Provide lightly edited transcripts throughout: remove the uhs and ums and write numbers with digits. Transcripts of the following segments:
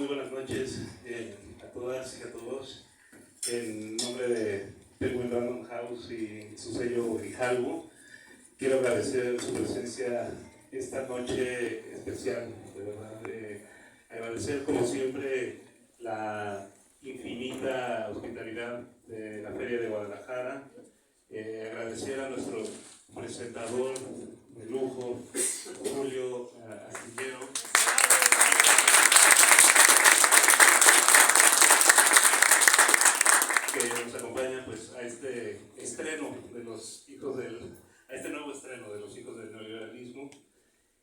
Muy buenas noches a todas y a todos. En nombre de Penguin Random House y su sello Grijalvo, quiero agradecer su presencia esta noche especial, de verdad. Agradecer como siempre la infinita hospitalidad de la Feria de Guadalajara. Agradecer a nuestro presentador de lujo, Julio Astillero, que nos acompaña pues a este estreno de los hijos a este nuevo estreno de los hijos del neoliberalismo.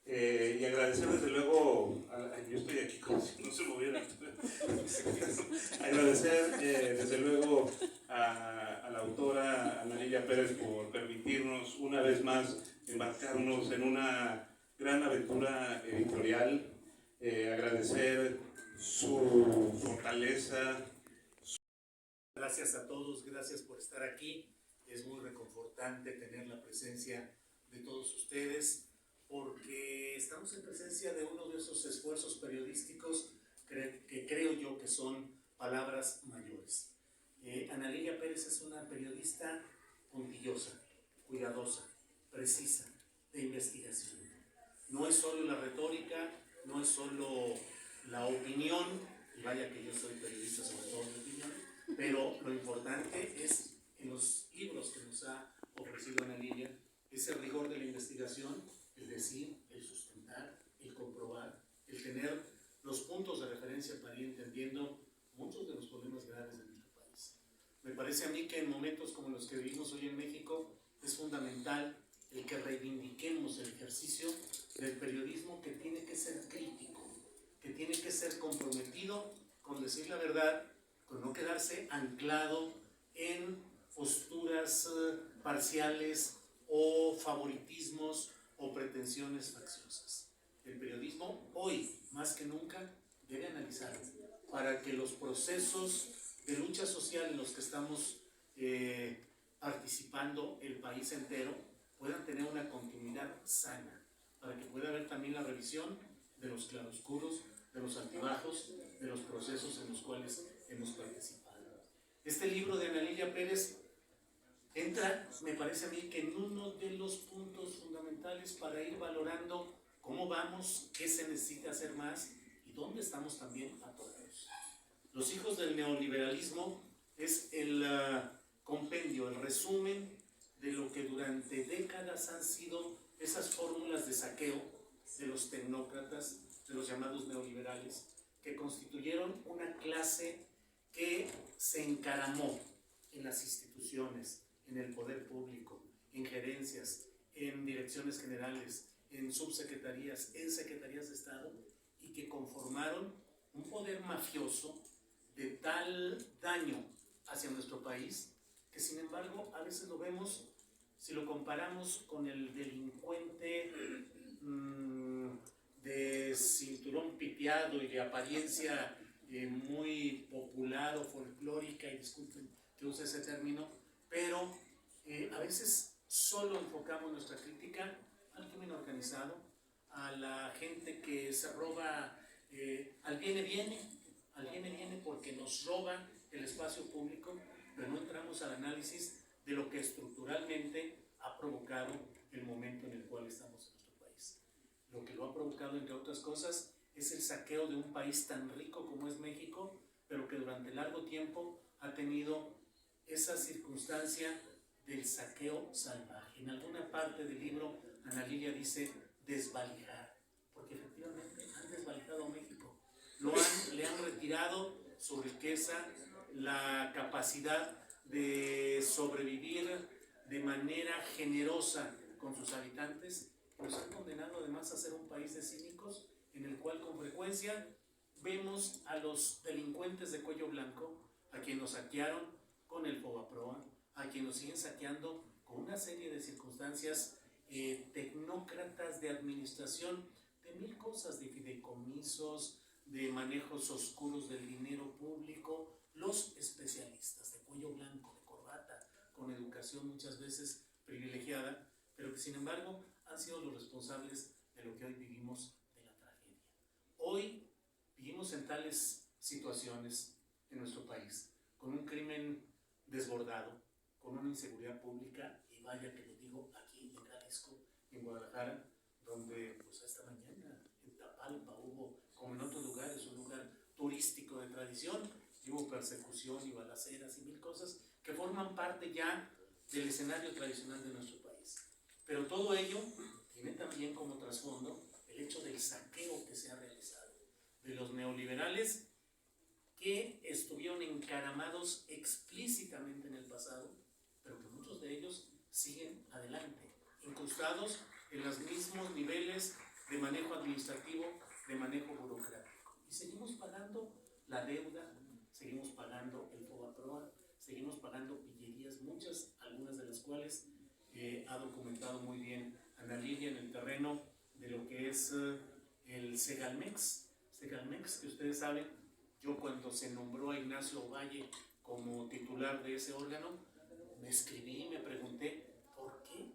Y agradecer desde luego, yo estoy aquí como si no se moviera. Agradecer desde luego a la autora Ana Lilia Pérez por permitirnos una vez más embarcarnos en una gran aventura editorial. Agradecer su fortaleza. Gracias a todos, gracias por estar aquí. Es muy reconfortante tener la presencia de todos ustedes, porque estamos en presencia de uno de esos esfuerzos periodísticos que creo yo que son palabras mayores. Ana Lilia Pérez es una periodista puntillosa, cuidadosa, precisa, de investigación. No es solo la retórica, no es solo la opinión, y vaya que yo soy periodista sobre todo de opinión, pero lo importante es en los libros que nos ha ofrecido Ana Lilia, ese rigor de la investigación, el decir, el sustentar, el comprobar, el tener los puntos de referencia para ir entendiendo muchos de los problemas graves de nuestro país. Me parece a mí que en momentos como los que vivimos hoy en México es fundamental el que reivindiquemos el ejercicio del periodismo, que tiene que ser crítico, que tiene que ser comprometido con decir la verdad, con no quedarse anclado en posturas parciales o favoritismos o pretensiones facciosas. El periodismo hoy, más que nunca, debe analizar para que los procesos de lucha social en los que estamos participando el país entero puedan tener una continuidad sana, para que pueda haber también la revisión de los claroscuros, de los altibajos, de los procesos en los cuales hemos participado. Este libro de Ana Lilia Pérez entra, me parece a mí, que en uno de los puntos fundamentales para ir valorando cómo vamos, qué se necesita hacer más y dónde estamos también atorados. Los hijos del neoliberalismo es el compendio, el resumen de lo que durante décadas han sido esas fórmulas de saqueo de los tecnócratas, de los llamados neoliberales, que constituyeron una clase que se encaramó en las instituciones, en el poder público, en gerencias, en direcciones generales, en subsecretarías, en secretarías de Estado, y que conformaron un poder mafioso de tal daño hacia nuestro país, que sin embargo a veces lo vemos, si lo comparamos con el delincuente de cinturón piteado y de apariencia muy popular o folclórica, y disculpen que use ese término, pero a veces solo enfocamos nuestra crítica al crimen organizado, a la gente que se roba, al viene porque nos roba el espacio público, pero no entramos al análisis de lo que estructuralmente ha provocado el momento en el cual estamos en nuestro país. Lo que lo ha provocado, entre otras cosas, es el saqueo de un país tan rico como es México, pero que durante largo tiempo ha tenido esa circunstancia del saqueo salvaje. En alguna parte del libro, Ana Lilia dice desvalijar, porque efectivamente han desvalijado a México. Le han retirado su riqueza, la capacidad de sobrevivir de manera generosa con sus habitantes. Nos han condenado además a ser un país de cínicos, en el cual con frecuencia vemos a los delincuentes de cuello blanco, a quienes nos saquearon con el Fobaproa, a quienes nos siguen saqueando con una serie de circunstancias tecnócratas de administración, de mil cosas, de fideicomisos, de manejos oscuros del dinero público, los especialistas de cuello blanco, de corbata, con educación muchas veces privilegiada, pero que sin embargo han sido los responsables de lo que hoy vivimos de la tragedia. Hoy vivimos en tal graves situaciones en nuestro país, con un crimen desbordado, con una inseguridad pública, y vaya que lo digo aquí en Jalisco, en Guadalajara, donde pues esta mañana en Tapalpa hubo, como en otros lugares, un lugar turístico de tradición, y hubo persecución y balaceras y mil cosas que forman parte ya del escenario tradicional de nuestro país. Pero todo ello tiene también como trasfondo el hecho del saqueo que se ha realizado, de los neoliberales que estuvieron encaramados explícitamente en el pasado, pero que muchos de ellos siguen adelante, incrustados en los mismos niveles de manejo administrativo, de manejo burocrático. Y seguimos pagando la deuda, seguimos pagando el FOBAPROA, seguimos pagando pillerías, algunas de las cuales ha documentado muy bien Ana Lilia en el terreno de lo que es el Segalmex, que ustedes saben, yo cuando se nombró a Ignacio Ovalle como titular de ese órgano, me escribí y me pregunté, ¿por qué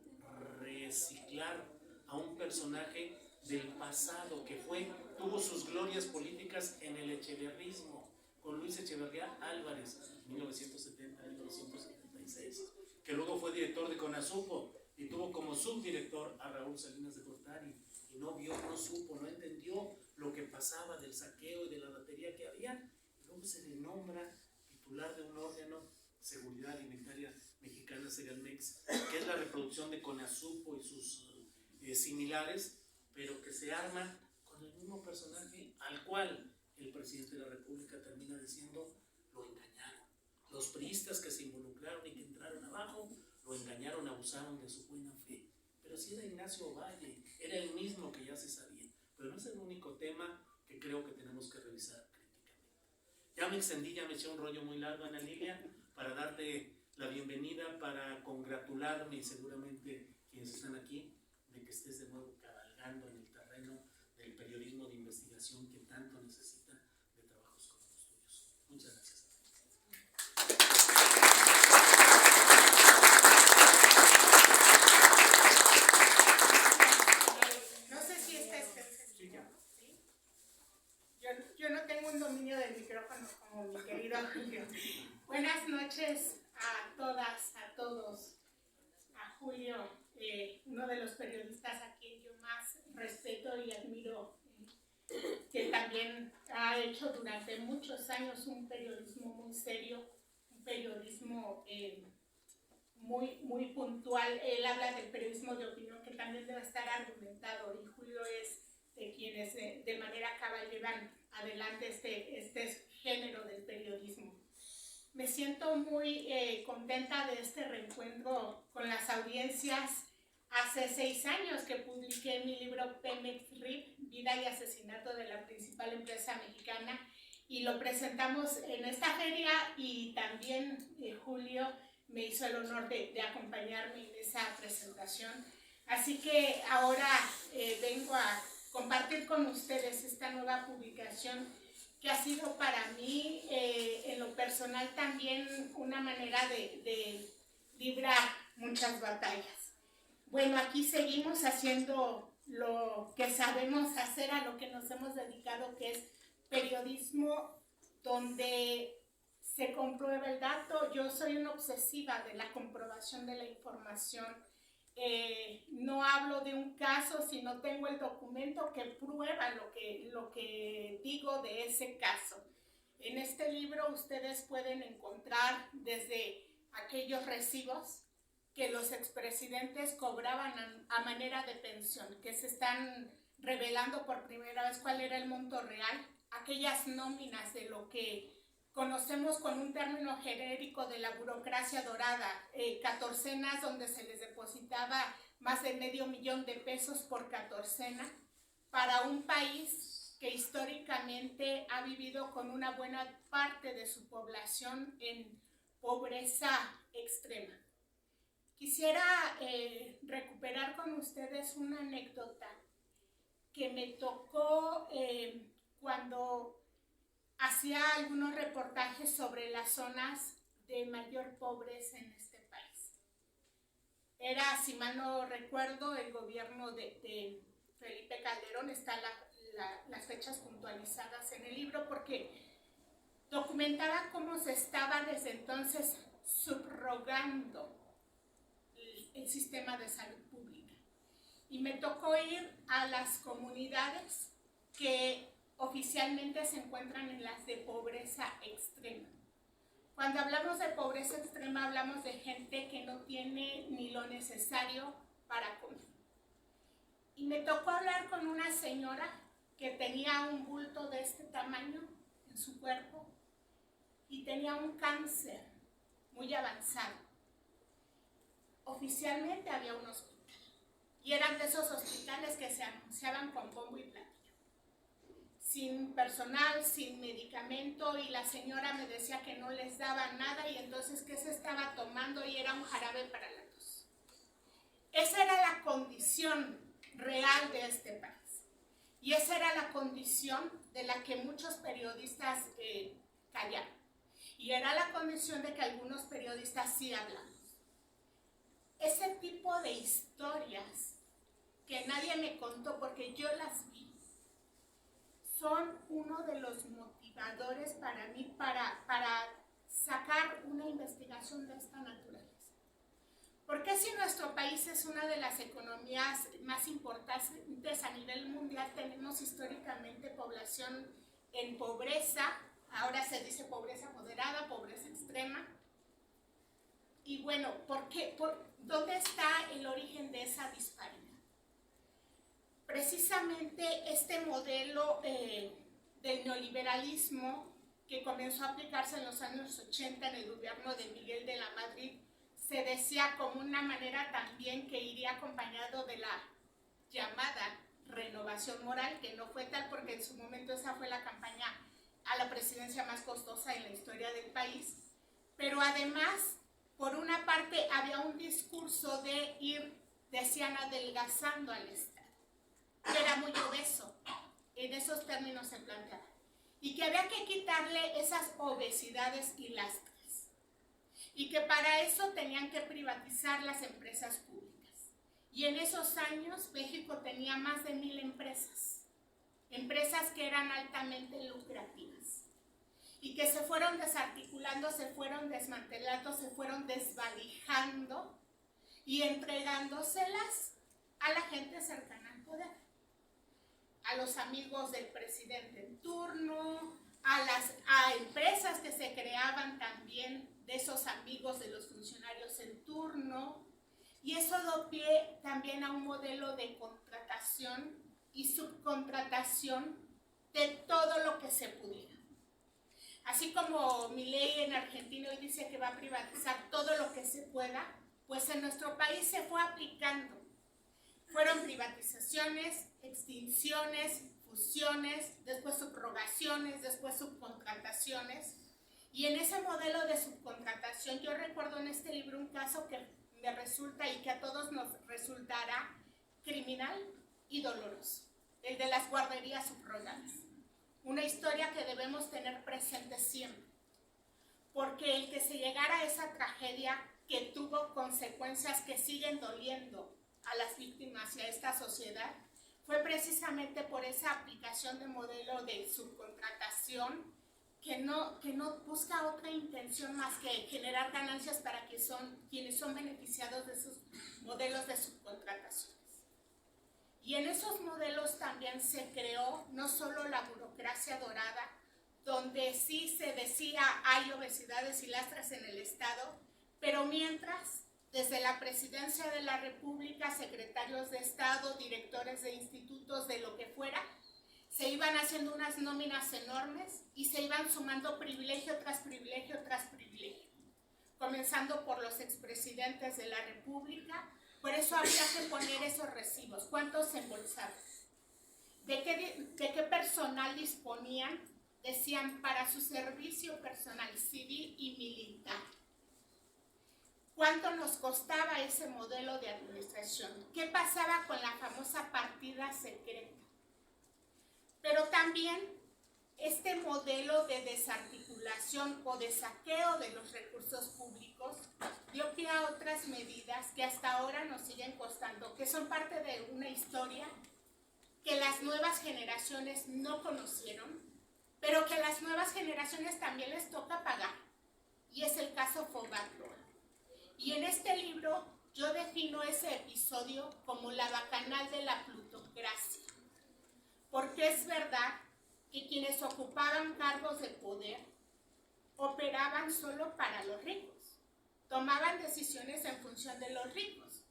reciclar a un personaje del pasado que tuvo sus glorias políticas en el echeverrismo, con Luis Echeverría Álvarez, 1970-1976, que luego fue director de CONASUPO y tuvo como subdirector a Raúl Salinas de Gortari, y no vio, no supo, no entendió lo que pasaba del saqueo y de la batería que había, y luego se le nombra titular de un órgano, Seguridad Alimentaria Mexicana, Segalmex, que es la reproducción de CONASUPO y sus similares, pero que se arma con el mismo personaje al cual el presidente de la República termina diciendo, lo engañaron. Los priistas que se involucraron y que entraron abajo, lo engañaron, abusaron de su buena fe. Pero si era Ignacio Ovalle, era el mismo que ya se sabía. Pero no es el único tema que creo que tenemos que revisar críticamente. Ya me extendí, ya me eché un rollo muy largo, Ana Lilia, para darte la bienvenida, para congratularme, y seguramente quienes están aquí, de que estés de nuevo cabalgando en el terreno del periodismo de investigación que tanto necesita de trabajos como los tuyos. Muchas gracias. No sé si esta es perfecta. Sí, ya. ¿Sí? Yo no tengo un dominio del micrófono como mi querido Julio. Buenas noches a todas, a todos. A Julio, uno de los periodistas a quien yo más respeto y admiro, que también ha hecho durante muchos años un periodismo muy serio, un periodismo muy, muy puntual. Él habla del periodismo de opinión, que también debe estar argumentado, y Julio es de quienes de manera cabal llevan adelante este género del periodismo. Me siento muy contenta de este reencuentro con las audiencias. Hace 6 años que publiqué mi libro Pemex-RIP, Vida y Asesinato de la Principal Empresa Mexicana, y lo presentamos en esta feria, y también Julio me hizo el honor de acompañarme en esa presentación. Así que ahora vengo a compartir con ustedes esta nueva publicación, que ha sido para mí, en lo personal también, una manera de librar muchas batallas. Bueno, aquí seguimos haciendo lo que sabemos hacer, a lo que nos hemos dedicado, que es periodismo donde se comprueba el dato. Yo soy una obsesiva de la comprobación de la información. No hablo de un caso, sino tengo el documento que prueba lo que digo de ese caso. En este libro ustedes pueden encontrar desde aquellos recibos que los expresidentes cobraban a manera de pensión, que se están revelando por primera vez cuál era el monto real, aquellas nóminas de lo que conocemos con un término genérico de la burocracia dorada, catorcenas donde se les depositaba más de $500,000 de pesos por catorcena, para un país que históricamente ha vivido con una buena parte de su población en pobreza extrema. Quisiera recuperar con ustedes una anécdota que me tocó cuando hacía algunos reportajes sobre las zonas de mayor pobreza en este país. Era, si mal no recuerdo, el gobierno de Felipe Calderón. Está las fechas puntualizadas en el libro, porque documentaba cómo se estaba desde entonces subrogando el sistema de salud pública. Y me tocó ir a las comunidades que oficialmente se encuentran en las de pobreza extrema. Cuando hablamos de pobreza extrema, hablamos de gente que no tiene ni lo necesario para comer. Y me tocó hablar con una señora que tenía un bulto de este tamaño en su cuerpo y tenía un cáncer muy avanzado. Oficialmente había un hospital y eran de esos hospitales que se anunciaban con bombo y platillo, sin personal, sin medicamento, y la señora me decía que no les daba nada y entonces que se estaba tomando y era un jarabe para la tos. Esa era la condición real de este país y esa era la condición de la que muchos periodistas callaron y era la condición de que algunos periodistas sí hablamos. Ese tipo de historias que nadie me contó porque yo las vi son uno de los motivadores para mí para sacar una investigación de esta naturaleza. Porque si nuestro país es una de las economías más importantes a nivel mundial, tenemos históricamente población en pobreza, ahora se dice pobreza moderada, pobreza extrema. Y bueno, ¿dónde está el origen de esa disparidad? Precisamente este modelo del neoliberalismo que comenzó a aplicarse en los años 80 en el gobierno de Miguel de la Madrid, se decía como una manera también que iría acompañado de la llamada renovación moral, que no fue tal porque en su momento esa fue la campaña a la presidencia más costosa en la historia del país, pero además, por una parte, había un discurso de ir, decían, adelgazando al Estado, que era muy obeso, en esos términos se planteaba, y que había que quitarle esas obesidades y lastres, y que para eso tenían que privatizar las empresas públicas. Y en esos años México tenía más de 1000 empresas que eran altamente lucrativas, y que se fueron desarticulando, se fueron desmantelando, se fueron desvalijando y entregándoselas a la gente cercana al poder, a los amigos del presidente en turno, a empresas que se creaban también de esos amigos de los funcionarios en turno, y eso dio pie también a un modelo de contratación y subcontratación de todo lo que se pudiera. Así como Milei en Argentina hoy dice que va a privatizar todo lo que se pueda, pues en nuestro país se fue aplicando. Fueron privatizaciones, extinciones, fusiones, después subrogaciones, después subcontrataciones. Y en ese modelo de subcontratación, yo recuerdo en este libro un caso que me resulta y que a todos nos resultará criminal y doloroso, el de las guarderías subrogadas. Una historia que debemos tener presente siempre, porque el que se llegara a esa tragedia que tuvo consecuencias que siguen doliendo a las víctimas y a esta sociedad, fue precisamente por esa aplicación de modelo de subcontratación que no busca otra intención más que generar ganancias para quienes son beneficiados de esos modelos de subcontrataciones. Y en esos modelos también se creó no solo la burocracia dorada, donde sí se decía hay obesidades y lastres en el Estado, pero mientras, desde la Presidencia de la República, secretarios de Estado, directores de institutos, de lo que fuera, se iban haciendo unas nóminas enormes y se iban sumando privilegio tras privilegio tras privilegio, comenzando por los expresidentes de la República. Por eso había que poner esos recibos. ¿Cuántos se embolsaban? ¿De qué personal disponían? Decían, para su servicio personal civil y militar. ¿Cuánto nos costaba ese modelo de administración? ¿Qué pasaba con la famosa partida secreta? Pero también este modelo de desarticulación o de saqueo de los recursos públicos dio pie a otras medidas que hasta ahora nos siguen costando, que son parte de una historia que las nuevas generaciones no conocieron, pero que a las nuevas generaciones también les toca pagar. Y es el caso Fobaproa. Y en este libro yo defino ese episodio como la bacanal de la plutocracia. Porque es verdad que quienes ocupaban cargos de poder operaban solo para los ricos. Tomaban decisiones en función de los ricos.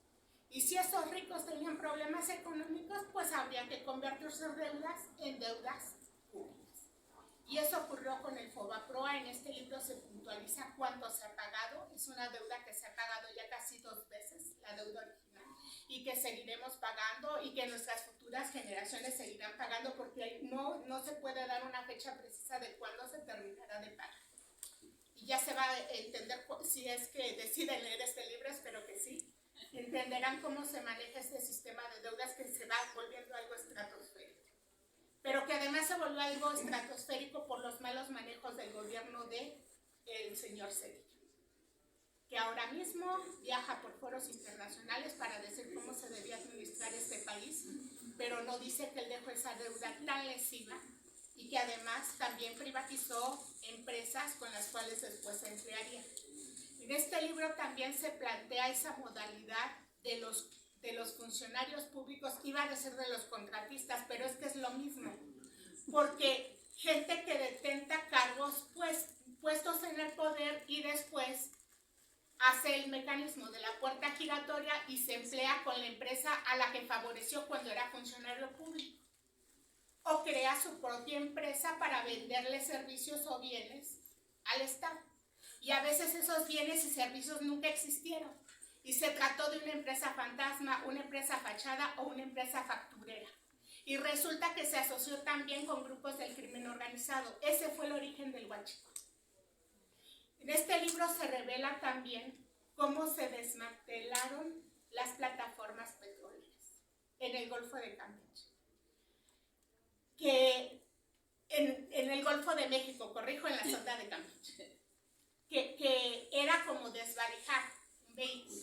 Y si esos ricos tenían problemas económicos, pues habría que convertir sus deudas en deudas públicas. Y eso ocurrió con el Fobaproa. En este libro se puntualiza cuánto se ha pagado. Es una deuda que se ha pagado ya casi 2 veces, la deuda original, y que seguiremos pagando y que nuestras futuras generaciones seguirán pagando, porque no se puede dar una fecha precisa de cuándo se terminará de pagar. Y ya se va a entender, si es que deciden leer este libro, espero que sí, entenderán cómo se maneja este sistema de deudas que se va volviendo algo estratosférico. Pero que además se volvió algo estratosférico por los malos manejos del gobierno del señor Cedillo, que ahora mismo viaja por foros internacionales para decir cómo se debía administrar este país, pero no dice que él dejó esa deuda tan lesiva y que además también privatizó empresas con las cuales después se emplearía. En este libro también se plantea esa modalidad de los funcionarios públicos, iba a decir de los contratistas, pero es que es lo mismo, porque gente que detenta cargos puestos en el poder y después hace el mecanismo de la puerta giratoria y se emplea con la empresa a la que favoreció cuando era funcionario público, o crea su propia empresa para venderle servicios o bienes al Estado, y a veces esos bienes y servicios nunca existieron. Y se trató de una empresa fantasma, una empresa fachada o una empresa facturera. Y resulta que se asoció también con grupos del crimen organizado. Ese fue el origen del huachicoleo. En este libro se revela también cómo se desmantelaron las plataformas petroleras en el Golfo de Campeche. Que en el Golfo de México, corrijo, en la sonda de Campeche. Que era como desvalijar un vehículo.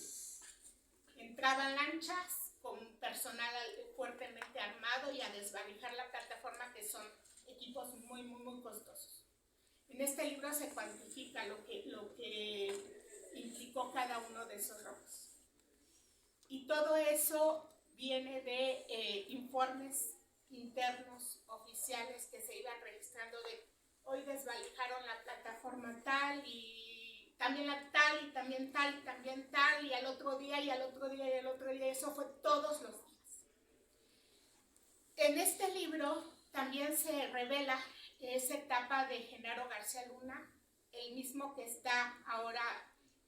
Entraban lanchas con personal fuertemente armado y a desvalijar la plataforma, que son equipos muy, muy, muy costosos. En este libro se cuantifica lo que implicó cada uno de esos robos. Y todo eso viene de informes internos oficiales que se iban registrando de hoy desvalijaron la plataforma tal y también la tal, y también tal, y también tal, y al otro día, y al otro día, y al otro día. Eso fue todos los días. En este libro también se revela esa etapa de Genaro García Luna, el mismo que está ahora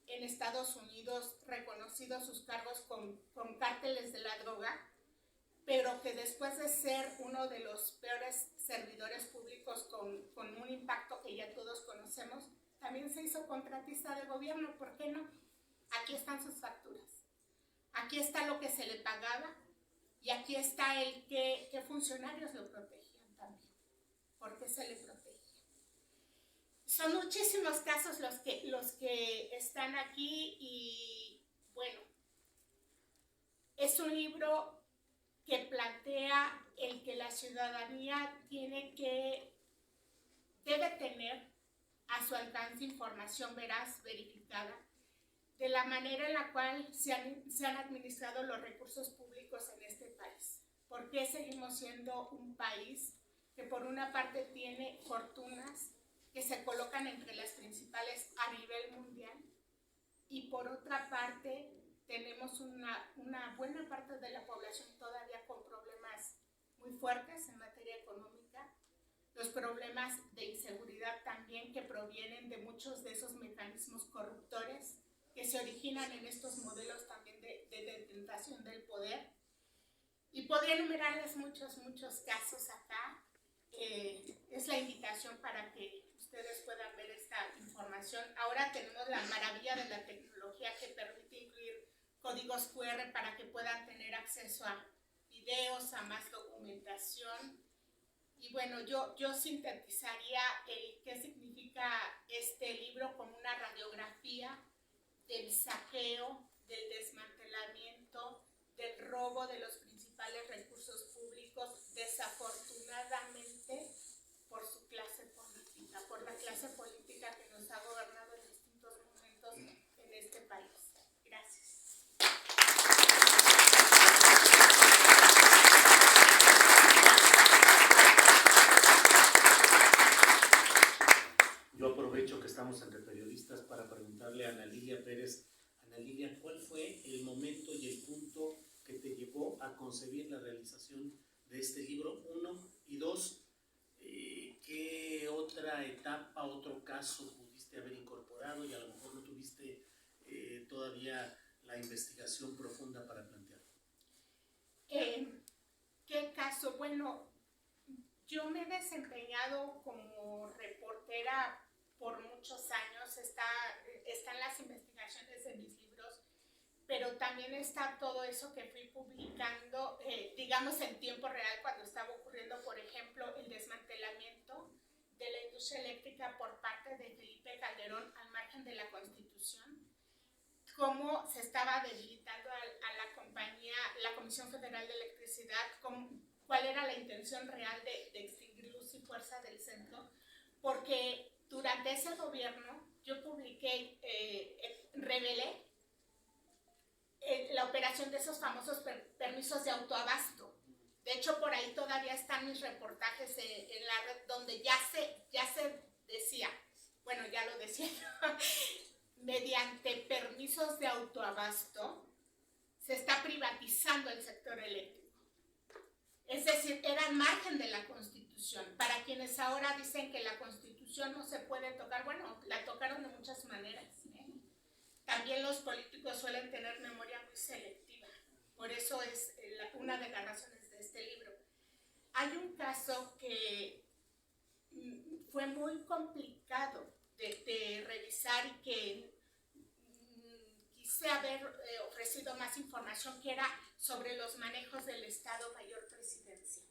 en Estados Unidos, reconocidos sus cargos con cárteles de la droga, pero que después de ser uno de los peores servidores públicos con un impacto que ya todos conocemos, también se hizo contratista de gobierno. ¿Por qué no? Aquí están sus facturas. Aquí está lo que se le pagaba y aquí está el qué funcionarios lo protegían también. ¿Por qué se le protegía? Son muchísimos casos los que están aquí y bueno, es un libro que plantea el que la ciudadanía debe tener a su alcance información veraz, verificada, de la manera en la cual se han administrado los recursos públicos en este país. ¿Por qué seguimos siendo un país que por una parte tiene fortunas que se colocan entre las principales a nivel mundial y por otra parte tenemos una buena parte de la población todavía con problemas muy fuertes en materia económica? Los problemas de inseguridad también, que provienen de muchos de esos mecanismos corruptores que se originan en estos modelos también de detentación del poder. Y podría enumerarles muchos casos acá. Es la invitación para que ustedes puedan ver esta información. Ahora tenemos la maravilla de la tecnología que permite incluir códigos QR para que puedan tener acceso a videos, a más documentación. Y bueno, yo sintetizaría qué significa este libro como una radiografía del saqueo, del desmantelamiento, del robo de los principales principales recursos públicos, desafortunadamente por su clase política, por la clase política que nos ha gobernado en distintos momentos en este país. Gracias. Yo aprovecho que estamos entre periodistas para preguntarle a Ana Lilia Pérez. Ana Lilia, ¿cuál fue el momento y el punto que te llevó a concebir la realización de este libro? 1, y 2, ¿qué otra etapa, otro caso pudiste haber incorporado y a lo mejor no tuviste todavía la investigación profunda para plantearlo? ¿Qué caso? Bueno, yo me he desempeñado como reportera por muchos años, están las investigaciones de mis libros, pero también está todo eso que fui publicando, digamos en tiempo real, cuando estaba ocurriendo, por ejemplo, el desmantelamiento de la industria eléctrica por parte de Felipe Calderón al margen de la Constitución, cómo se estaba debilitando a la compañía, la Comisión Federal de Electricidad, cuál era la intención real de extinguir luz y fuerza del centro, porque durante ese gobierno yo publiqué, revelé la operación de esos famosos permisos de autoabasto. De hecho, por ahí todavía están mis reportajes en la red donde ya se decía, bueno, ya lo decía yo, mediante permisos de autoabasto se está privatizando el sector eléctrico. Es decir, era al margen de la Constitución. Para quienes ahora dicen que la Constitución no se puede tocar, bueno, la tocaron de muchas maneras, ¿eh? También los políticos suelen tener memoria muy selectiva. Por eso es una de las razones de este libro. Hay un caso que fue muy complicado de revisar y que quise haber ofrecido más información, que era sobre los manejos del Estado Mayor Presidencial.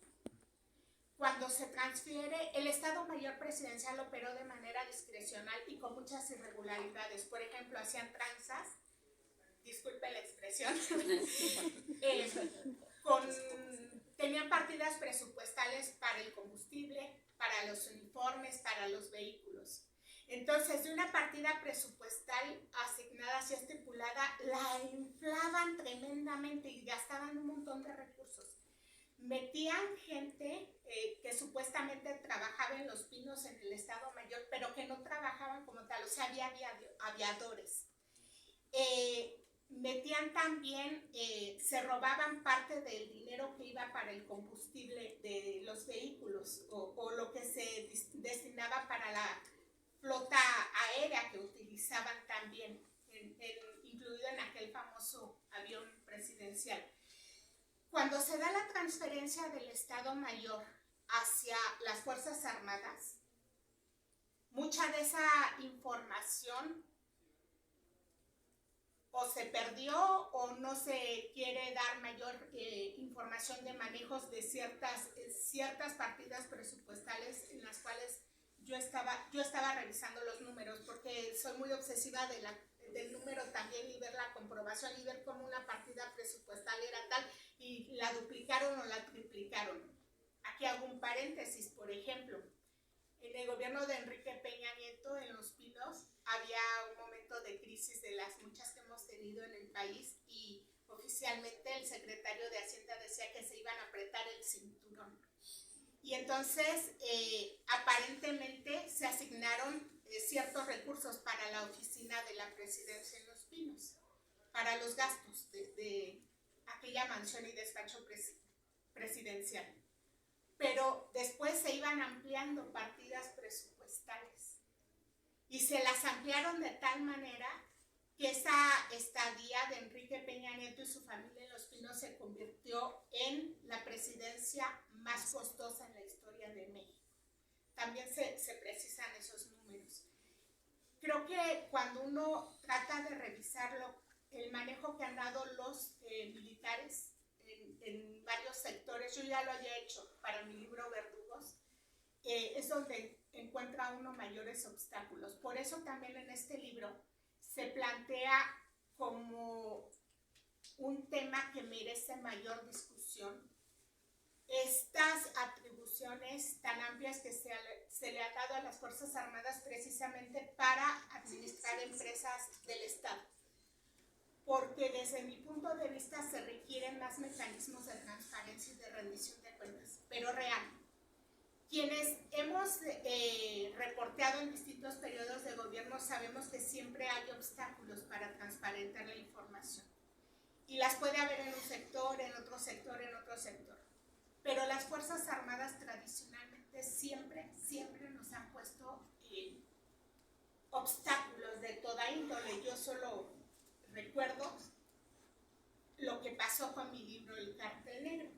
Cuando se transfiere, el Estado Mayor Presidencial operó de manera discrecional y con muchas irregularidades. Por ejemplo, hacían tranzas, disculpe la expresión, tenían partidas presupuestales para el combustible, para los uniformes, para los vehículos. Entonces, de una partida presupuestal asignada, así estipulada, la inflaban tremendamente y gastaban un montón de recursos. Metían gente que supuestamente trabajaba en Los Pinos, en el Estado Mayor, pero que no trabajaban como tal, o sea, había aviadores. Metían también, se robaban parte del dinero que iba para el combustible de los vehículos o lo que se destinaba para la flota aérea que utilizaban también, incluido en aquel famoso avión presidencial. Cuando se da la transferencia del Estado Mayor hacia las Fuerzas Armadas, mucha de esa información o se perdió o no se quiere dar mayor información de manejos de ciertas partidas presupuestales en las cuales yo estaba revisando los números, porque soy muy obsesiva del número también y ver la comprobación y ver cómo una partida presupuestal era tal y la duplicaron o la triplicaron. Aquí hago un paréntesis, por ejemplo, en el gobierno de Enrique Peña Nieto en Los Pinos había un momento de crisis de las muchas que hemos tenido en el país y oficialmente el secretario de Hacienda decía que se iban a apretar el cinturón. Y entonces, aparentemente, se asignaron ciertos recursos para la oficina de la presidencia en Los Pinos, para los gastos de aquella mansión y despacho presidencial. Pero después se iban ampliando partidas presupuestales y se las ampliaron de tal manera que esa estadía de Enrique Peña Nieto y su familia en Los Pinos se convirtió en la presidencia más costosa en la historia de México. También se precisan esos números. Creo que cuando uno trata de revisarlo, el manejo que han dado los militares en varios sectores, yo ya lo había hecho para mi libro Verdugos, es donde encuentra uno mayores obstáculos. Por eso también en este libro se plantea como un tema que merece mayor discusión. Estas atribuciones tan amplias que se le ha dado a las Fuerzas Armadas precisamente para administrar empresas del Estado. Porque desde mi punto de vista se requieren más mecanismos de transparencia y de rendición de cuentas, pero real. Quienes hemos reporteado en distintos periodos de gobierno sabemos que siempre hay obstáculos para transparentar la información. Y las puede haber en un sector, en otro sector, en otro sector. Pero las Fuerzas Armadas tradicionalmente siempre nos han puesto obstáculos de toda índole. Yo solo recuerdo lo que pasó con mi libro El Cartel Negro,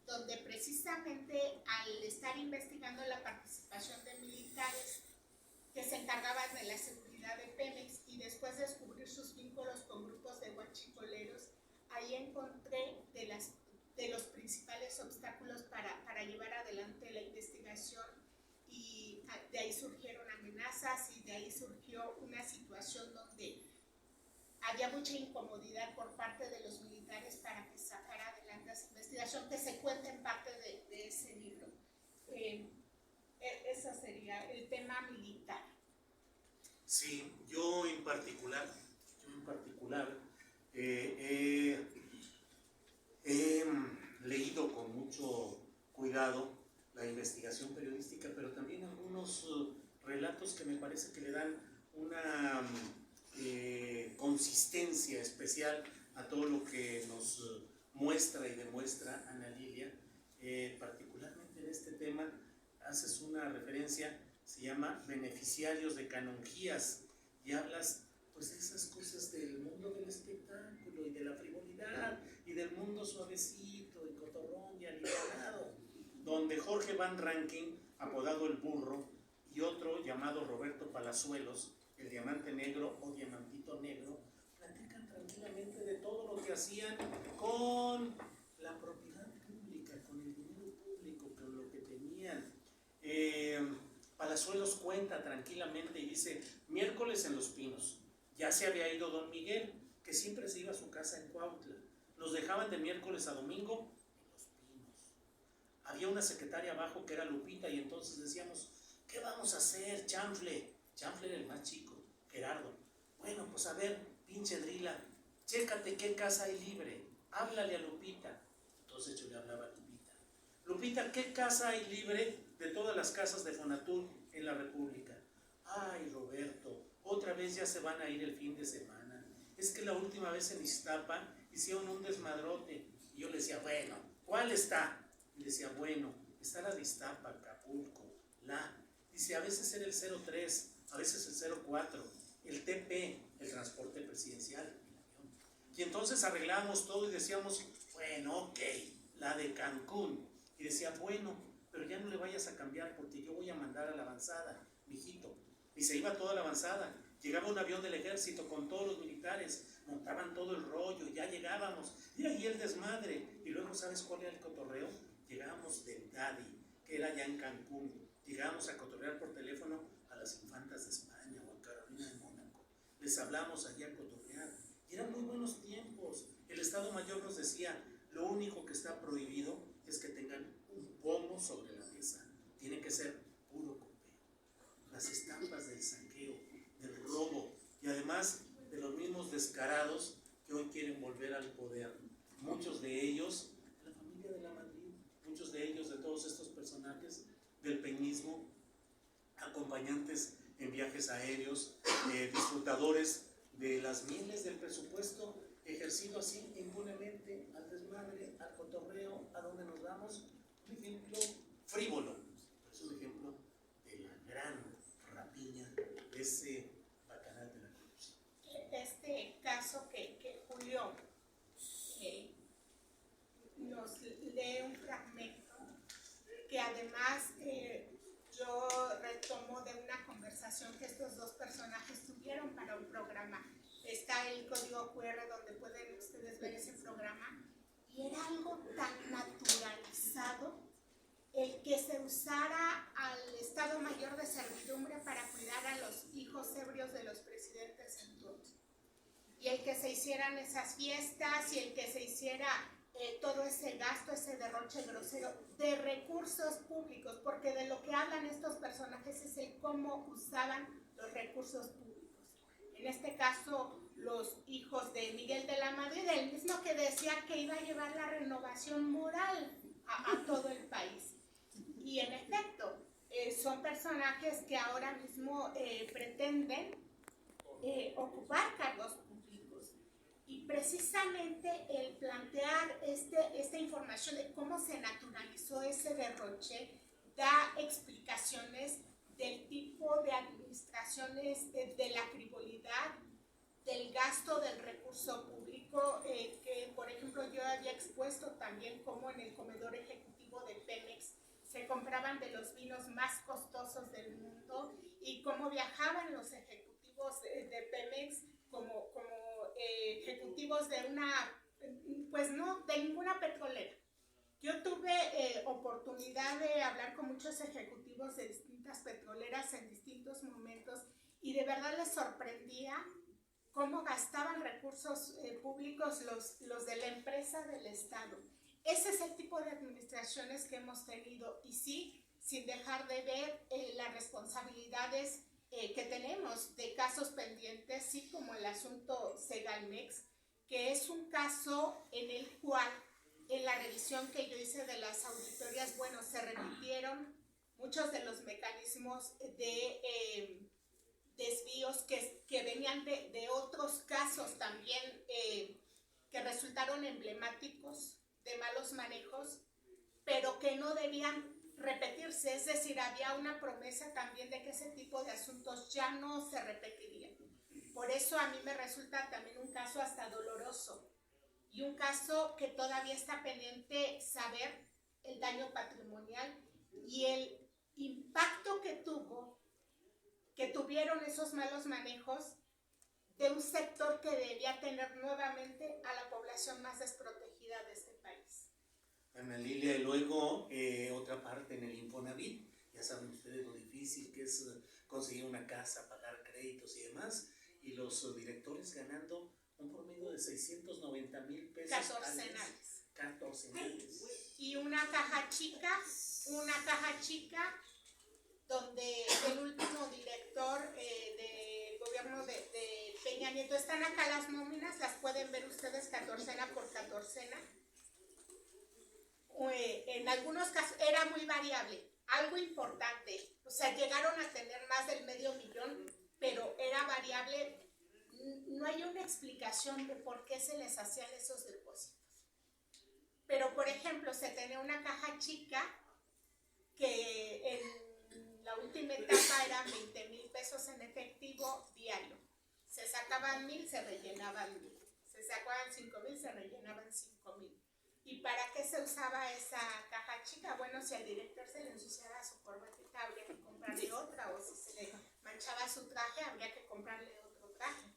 donde precisamente al estar investigando la participación de militares que se encargaban de la seguridad de Pemex y después descubrir sus vínculos con grupos de huachicoleros, ahí encontré de los principales obstáculos para llevar adelante la investigación, y de ahí surgieron amenazas y de ahí surgió una situación donde había mucha incomodidad por parte de los militares para que sacara adelante esa investigación, que se cuenta en parte de ese libro. Ese sería el tema militar. Sí, yo en particular he leído con mucho cuidado la investigación periodística, pero también algunos relatos que me parece que le dan una consistencia especial a todo lo que nos muestra y demuestra Ana Lilia. Particularmente en este tema haces una referencia, se llama Beneficiarios de Canonjías, y hablas pues de esas cosas del mundo del espectáculo y de la frivolidad y del mundo suavecito y cotorrón y alivianado, donde Jorge Van Rankin, apodado El Burro, y otro llamado Roberto Palazuelos, el Diamante Negro o Diamantito Negro, platican tranquilamente de todo lo que hacían con la propiedad pública, con el dinero público, con lo que tenían. Palazuelos cuenta tranquilamente y dice: miércoles en Los Pinos, ya se había ido don Miguel, que siempre se iba a su casa en Cuautla. Nos dejaban de miércoles a domingo en Los Pinos. Había una secretaria abajo que era Lupita, y entonces decíamos: ¿qué vamos a hacer, Chanfle? Chanfle era el más chico, Gerardo. Bueno, pues a ver, pinche Drila, chécate qué casa hay libre, háblale a Lupita. Entonces yo le hablaba a Lupita. Lupita, ¿qué casa hay libre de todas las casas de Fonatur en la República? Ay, Roberto, otra vez ya se van a ir el fin de semana. Es que la última vez en Iztapa hicieron un desmadrote. Y yo le decía: bueno, ¿cuál está? Y le decía: bueno, está la de Iztapa, Acapulco, dice, a veces era el 03, a veces el 04, el TP, el transporte presidencial, el avión. Y entonces arreglábamos todo y decíamos: bueno, ok, la de Cancún. Y decía: bueno, pero ya no le vayas a cambiar porque yo voy a mandar a la avanzada, mijito. Y se iba toda la avanzada. Llegaba un avión del ejército con todos los militares, montaban todo el rollo, ya llegábamos, y ahí el desmadre. Y luego, ¿sabes cuál era el cotorreo? Llegábamos del Daddy, que era ya en Cancún. Llegábamos a cotorrear por teléfono a las infantas de España o a Carolina de Mónaco. Les hablamos allá a cotorrear. Y eran muy buenos tiempos. El Estado Mayor nos decía: lo único que está prohibido es que tengan un pomo sobre la mesa. Tiene que ser puro copeo. Las estampas del saqueo, del robo, y además de los mismos descarados que hoy quieren volver al poder. Muchos de ellos, la familia de la Madrid, muchos de ellos, de todos estos personajes del peñismo, acompañantes en viajes aéreos, disfrutadores de las mieles del presupuesto, ejercido así impunemente al desmadre, al cotorreo, a donde nos vamos. Un ejemplo frívolo, es un ejemplo de la gran rapiña de ese bacanal de la corrupción. Este caso que Julio nos lee un fragmento que además yo retomo de una conversación que estos dos personajes tuvieron para un programa. Está el código QR donde pueden ustedes ver ese programa, y era algo tan naturalizado el que se usara al Estado Mayor de Servidumbre para cuidar a los hijos ebrios de los presidentes en turno. y el que se hicieran esas fiestas y el que se hiciera todo ese gasto, ese derroche grosero de recursos públicos, porque de lo que hablan estos personajes es el cómo usaban los recursos públicos. En este caso, los hijos de Miguel de la Madrid, el mismo que decía que iba a llevar la renovación moral a todo el país. Y en efecto, son personajes que ahora mismo pretenden ocupar cargos públicos. Y precisamente el plantear esta información de cómo se naturalizó ese derroche da explicaciones del tipo de administraciones, de la frivolidad, del gasto del recurso público, que por ejemplo yo había expuesto también como en el comedor ejecutivo de Pemex se compraban de los vinos más costosos del mundo y cómo viajaban los ejecutivos de Pemex como ejecutivos de pues no, de ninguna petrolera. Yo tuve oportunidad de hablar con muchos ejecutivos de distintas petroleras en distintos momentos y de verdad les sorprendía cómo gastaban recursos públicos los de la empresa del Estado. Ese es el tipo de administraciones que hemos tenido y sí, sin dejar de ver las responsabilidades que tenemos de casos pendientes, sí, como el asunto Segalmex, que es un caso en el cual en la revisión que yo hice de las auditorías, bueno, se repitieron muchos de los mecanismos de desvíos que venían de otros casos también que resultaron emblemáticos de malos manejos, pero que no debían repetirse, es decir, había una promesa también de que ese tipo de asuntos ya no se repetirían. Por eso a mí me resulta también un caso hasta doloroso y un caso que todavía está pendiente saber el daño patrimonial y el impacto que tuvieron esos malos manejos de un sector que debía tener nuevamente a la población más desprotegida de este país. Ana Lilia, y luego otra parte en el Infonavit, ya saben ustedes lo difícil que es conseguir una casa, pagar créditos y demás, y los directores ganando un promedio de 690,000 pesos. Catorcenales. Y una caja chica donde el último director del gobierno de Peña Nieto, están acá las nóminas, las pueden ver ustedes catorcena por catorcena. En algunos casos era muy variable, algo importante, o sea, llegaron a tener más del $500,000, pero era variable. No hay una explicación de por qué se les hacían esos depósitos. Pero, por ejemplo, se tenía una caja chica que en la última etapa eran 20,000 pesos en efectivo diario. Se sacaban 1,000, se rellenaban 1,000. Se sacaban 5,000, se rellenaban 5,000. ¿Y para qué se usaba esa caja chica? Bueno, si al director se le ensuciaba su corbatita, habría que comprarle otra, o si se le manchaba su traje, habría que comprarle otro traje.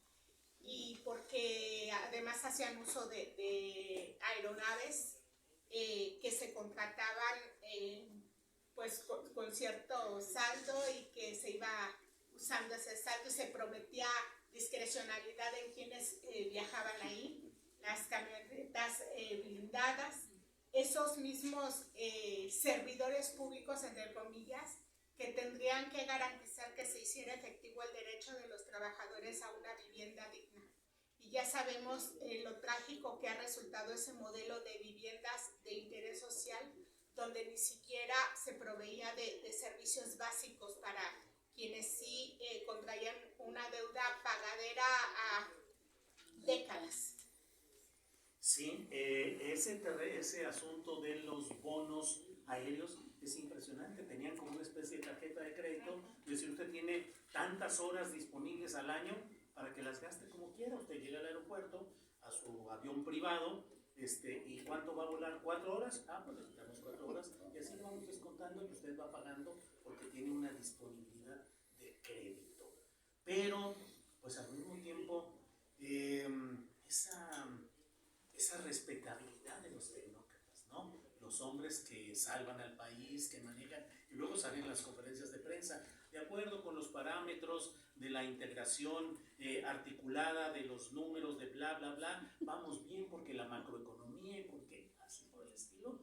Y porque además hacían uso de aeronaves que se contrataban pues con cierto saldo y que se iba usando ese saldo y se prometía discrecionalidad en quienes viajaban ahí, las camionetas blindadas, esos mismos servidores públicos, entre comillas, que tendrían que garantizar que se hiciera efectivo el derecho de los trabajadores a una vivienda digna. Y ya sabemos lo trágico que ha resultado ese modelo de viviendas de interés social, donde ni siquiera se proveía de servicios básicos para quienes sí contraían una deuda pagadera a décadas. Sí, ese asunto de los bonos aéreos es impresionante. Tenían como una especie de tarjeta de crédito, es decir, usted tiene tantas horas disponibles al año para que las gaste como quiera. Usted llega al aeropuerto, a su avión privado, ¿y cuánto va a volar? ¿4 horas? Pues le damos 4 horas, y así vamos descontando y usted va pagando porque tiene una disponibilidad de crédito. Pero, pues al mismo tiempo, esa respetabilidad de los tecnócratas, ¿no? Los hombres que salvan al país, que manejan, y luego salen las conferencias de prensa. de acuerdo con los parámetros de la integración articulada de los números de bla, bla, bla, vamos bien porque la macroeconomía y porque así por el estilo.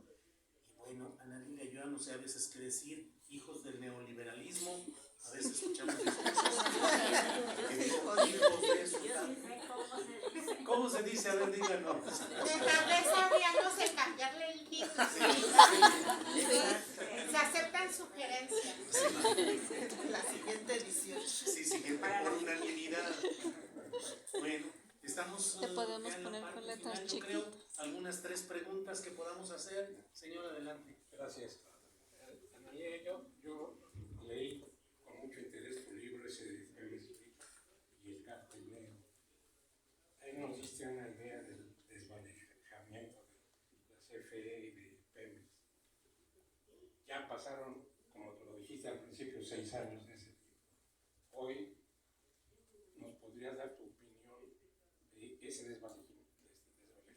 Y bueno, Ana Lilia, yo ya no sé a veces qué decir, hijos del neoliberalismo, a veces escuchamos discursos que digo, hijos de eso. ¿Cómo se dice? A ver, díganos. Tal vez habríamos de cambiarle el título. Se aceptan sugerencias. La siguiente edición. Sí, siguiente por unanimidad. Bueno, estamos Le podemos ya en la poner parte con letras final, yo creo, algunas 3 preguntas que podamos hacer. Señor, adelante. Gracias. Yo leí con mucho interés tu libro ese de Pemex y el gato negro. Ahí nos diste una idea del desmanejamiento de la CFE y de Pemex. Ya pasaron, como te lo dijiste al principio, 6 años de ese tiempo. Hoy nos podrías dar tu opinión de ese desmanejamiento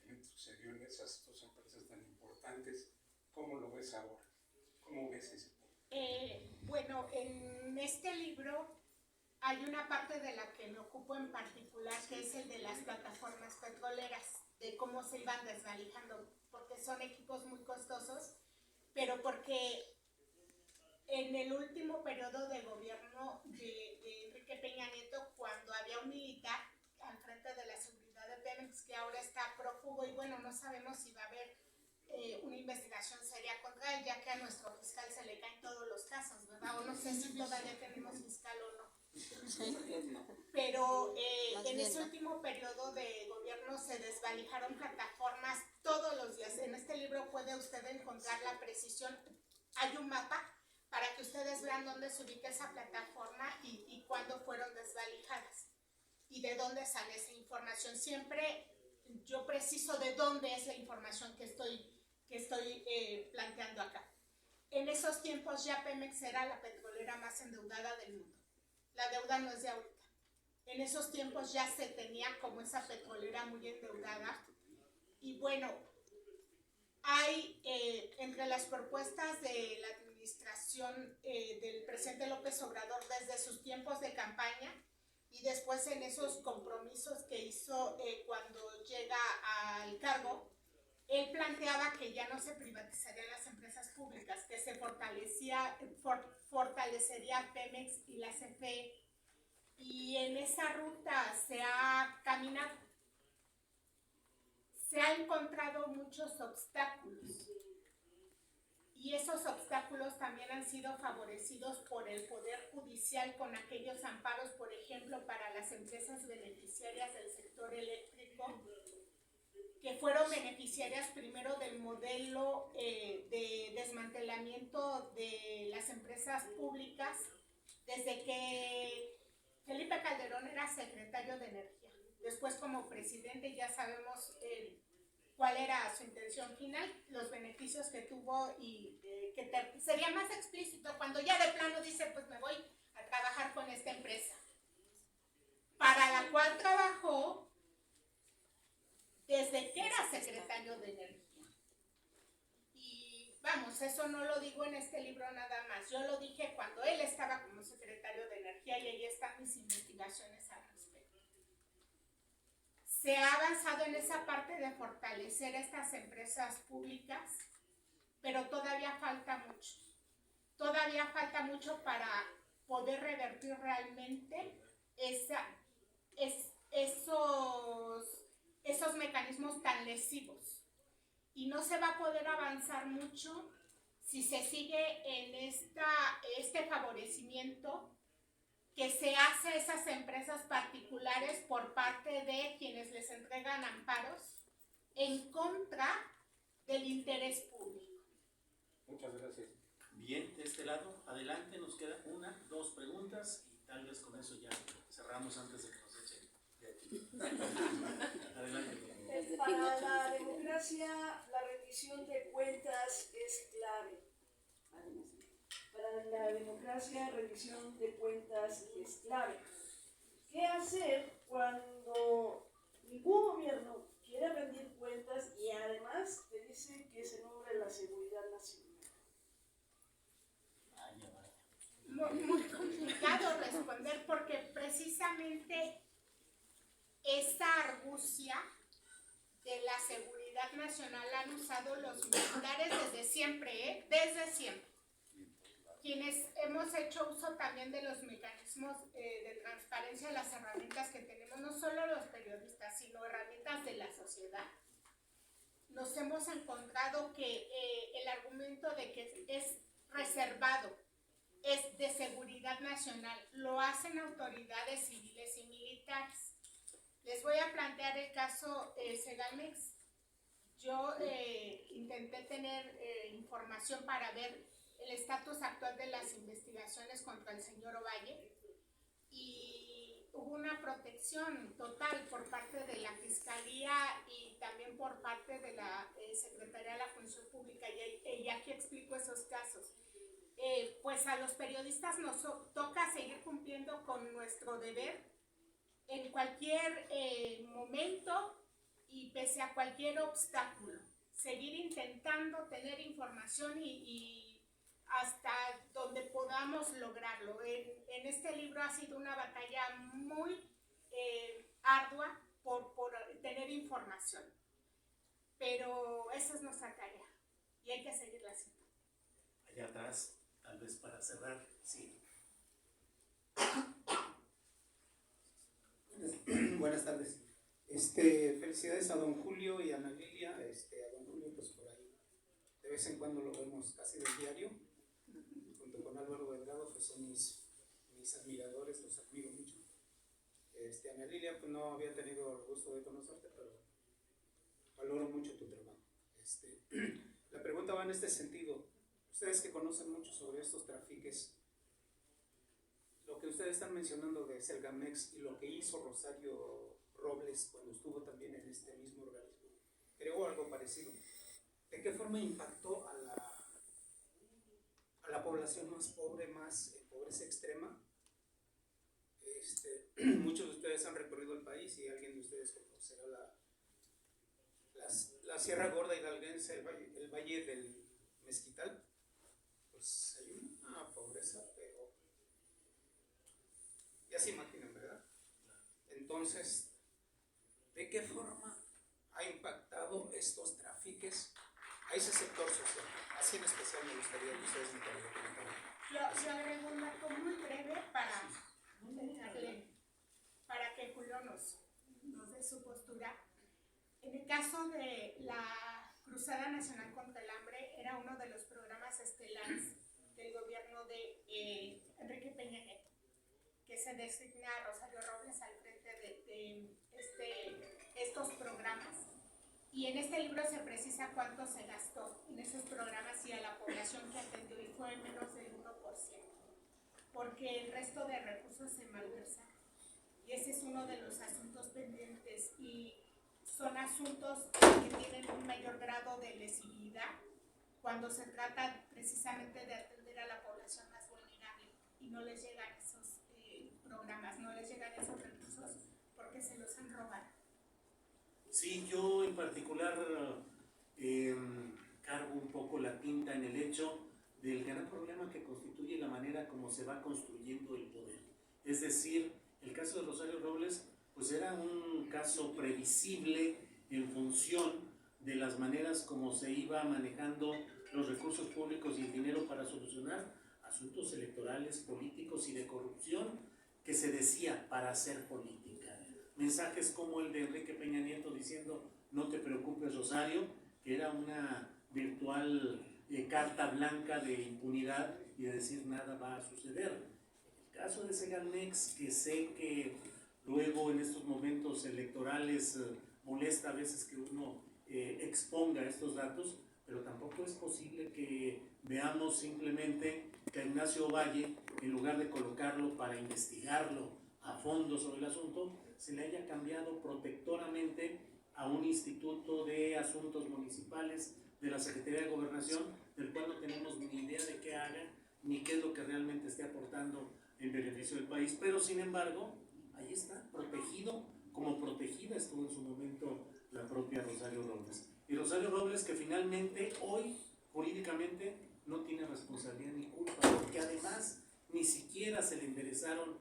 que se dio en esas 2 empresas tan importantes. ¿Cómo lo ves ahora? ¿Cómo ves ese punto? Bueno, en este libro hay una parte de la que me ocupo en particular, que es el de las plataformas petroleras, de cómo se iban desvalijando, porque son equipos muy costosos, pero porque en el último periodo de gobierno de Enrique Peña Nieto, cuando había un militar al frente de la seguridad de Pemex, que ahora está prófugo, y bueno, no sabemos si va a haber una investigación seria contra él, ya que a nuestro fiscal se le caen todos los casos, ¿verdad? O no sé si todavía tenemos fiscal o no. Pero en ese último periodo de gobierno se desvalijaron plataformas todos los días. En este libro puede usted encontrar la precisión. Hay un mapa para que ustedes vean dónde se ubica esa plataforma y cuándo fueron desvalijadas y de dónde sale esa información. Siempre yo preciso de dónde es la información que estoy planteando acá. En esos tiempos ya Pemex era la petrolera más endeudada del mundo. La deuda no es de ahorita. En esos tiempos ya se tenía como esa petrolera muy endeudada. Y bueno, hay entre las propuestas de la administración del presidente López Obrador desde sus tiempos de campaña y después en esos compromisos que hizo cuando llega al cargo, él planteaba que ya no se privatizarían las empresas públicas, que se fortalecería Pemex y la CFE. Y en esa ruta se ha caminado. Se han encontrado muchos obstáculos. Y esos obstáculos también han sido favorecidos por el Poder Judicial con aquellos amparos, por ejemplo, para las empresas beneficiarias del sector eléctrico, que fueron beneficiarias primero del modelo de desmantelamiento de las empresas públicas desde que Felipe Calderón era secretario de Energía. Después como presidente ya sabemos cuál era su intención final, los beneficios que tuvo y que sería más explícito cuando ya de plano dice pues me voy a trabajar con esta empresa, para la cual trabajó desde que era secretario de Energía. Y vamos, eso no lo digo en este libro nada más, yo lo dije cuando él estaba como secretario de Energía y ahí están mis investigaciones al respecto. Se ha avanzado en esa parte de fortalecer estas empresas públicas, pero todavía falta mucho. Todavía falta mucho para poder revertir realmente esos mecanismos tan lesivos. Y no se va a poder avanzar mucho si se sigue en este favorecimiento que se hace a esas empresas particulares por parte de quienes les entregan amparos en contra del interés público. Muchas gracias. Bien, de este lado, adelante, nos quedan 1, 2 preguntas y tal vez con eso ya cerramos antes de que nos echen de aquí. Adelante. Para la democracia, la rendición de cuentas es clave. Para la democracia, rendición de cuentas es clave. ¿Qué hacer cuando ningún gobierno quiere rendir cuentas y además te dice que se nombre la seguridad nacional? Vaya. precisamente esa argucia de la seguridad nacional han usado los militares desde siempre, desde siempre. Quienes hemos hecho uso también de los mecanismos de transparencia, las herramientas que tenemos, no solo los periodistas, sino herramientas de la sociedad, nos hemos encontrado que el argumento de que es reservado, es de seguridad nacional, lo hacen autoridades civiles y militares. Les voy a plantear el caso Segalmex. Yo intenté tener información para ver el estatus actual de las investigaciones contra el señor Ovalle y hubo una protección total por parte de la Fiscalía y también por parte de la Secretaría de la Función Pública y aquí explico esos casos. Pues a los periodistas nos toca seguir cumpliendo con nuestro deber en cualquier momento y pese a cualquier obstáculo, seguir intentando tener información y hasta donde podamos lograrlo. En este libro ha sido una batalla muy ardua por tener información, pero esa es nuestra tarea y hay que seguirla haciendo. Allá atrás, tal vez para cerrar, sí. Buenas tardes. Felicidades a don Julio y a Ana Lilia. A don Julio, pues por ahí, de vez en cuando lo vemos casi del diario. Junto con Álvaro Delgado, pues son mis admiradores, los admiro mucho. Ana Lilia, pues no había tenido el gusto de conocerte, pero valoro mucho tu trabajo. La pregunta va en este sentido. Ustedes que conocen mucho sobre estos trafiques, lo que ustedes están mencionando de Segalmex y lo que hizo Rosario Robles cuando estuvo también en este mismo organismo, ¿creó algo parecido? ¿De qué forma impactó a la población más pobre, más pobreza extrema? Muchos de ustedes han recorrido el país y alguien de ustedes conocerá la Sierra Gorda hidalguense, el Valle del Mezquital. Pues hay una pobreza, pero ya se imaginan, ¿verdad? Entonces, ¿de qué forma ha impactado estos trafiques a ese sector social? Así en especial me gustaría que ustedes me comentaran. Yo agrego un dato muy breve para que Julio nos dé su postura. En el caso de la Cruzada Nacional contra el Hambre, era uno de los programas estelares del gobierno de Enrique Peña Nieto, que se designa a Rosario Robles al frente de estos programas. Y en este libro se precisa cuánto se gastó en esos programas y a la población que atendió, y fue menos del 1%, porque el resto de recursos se malversaron. Y ese es uno de los asuntos pendientes y son asuntos que tienen un mayor grado de lesividad cuando se trata precisamente de atender a la población más vulnerable y no les llegan esos programas, no les llegan esos recursos porque se los han robado. Sí, yo en particular cargo un poco la tinta en el hecho del gran problema que constituye la manera como se va construyendo el poder. Es decir, el caso de Rosario Robles pues era un caso previsible en función de las maneras como se iba manejando los recursos públicos y el dinero para solucionar asuntos electorales, políticos y de corrupción que se decía para hacer política. Mensajes como el de Enrique Peña Nieto diciendo no te preocupes Rosario, que era una virtual carta blanca de impunidad y de decir nada va a suceder. El caso de Segalmex, que sé que luego en estos momentos electorales molesta a veces que uno exponga estos datos, pero tampoco es posible que veamos simplemente que a Ignacio Ovalle, en lugar de colocarlo para investigarlo a fondo sobre el asunto, se le haya cambiado protectoramente a un instituto de asuntos municipales de la Secretaría de Gobernación, del cual no tenemos ni idea de qué haga, ni qué es lo que realmente esté aportando en beneficio del país, pero sin embargo, ahí está, protegido, como protegida estuvo en su momento la propia Rosario Robles. Y Rosario Robles que finalmente hoy, jurídicamente, no tiene responsabilidad ni culpa, porque además ni siquiera se le enderezaron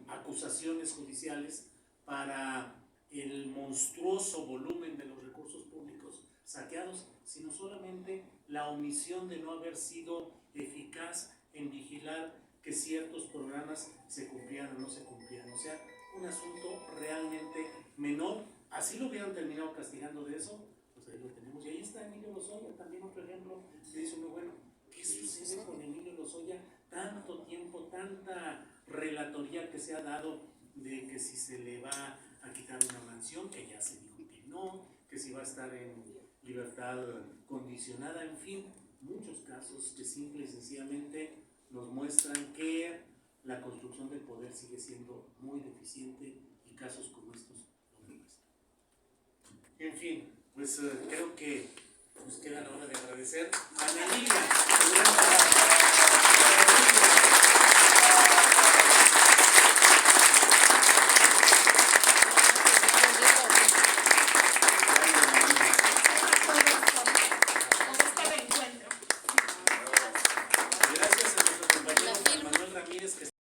acusaciones acusaciones judiciales para el monstruoso volumen de los recursos públicos saqueados, sino solamente la omisión de no haber sido eficaz en vigilar que ciertos programas se cumplían o no se cumplían. O sea, un asunto realmente menor. Así lo hubieran terminado castigando de eso, pues ahí lo tenemos. Y ahí está Emilio Lozoya, también otro ejemplo. Que dice uno, bueno, ¿qué sucede con Emilio Lozoya? Tanto tiempo, tanta relatoría que se ha dado de que si se le va a quitar una mansión, que ya se dijo que no, que si va a estar en libertad condicionada, en fin, muchos casos que simple y sencillamente nos muestran que la construcción del poder sigue siendo muy deficiente y casos como estos lo demuestran. En fin, pues creo que nos queda la hora de agradecer a Ana Lilia.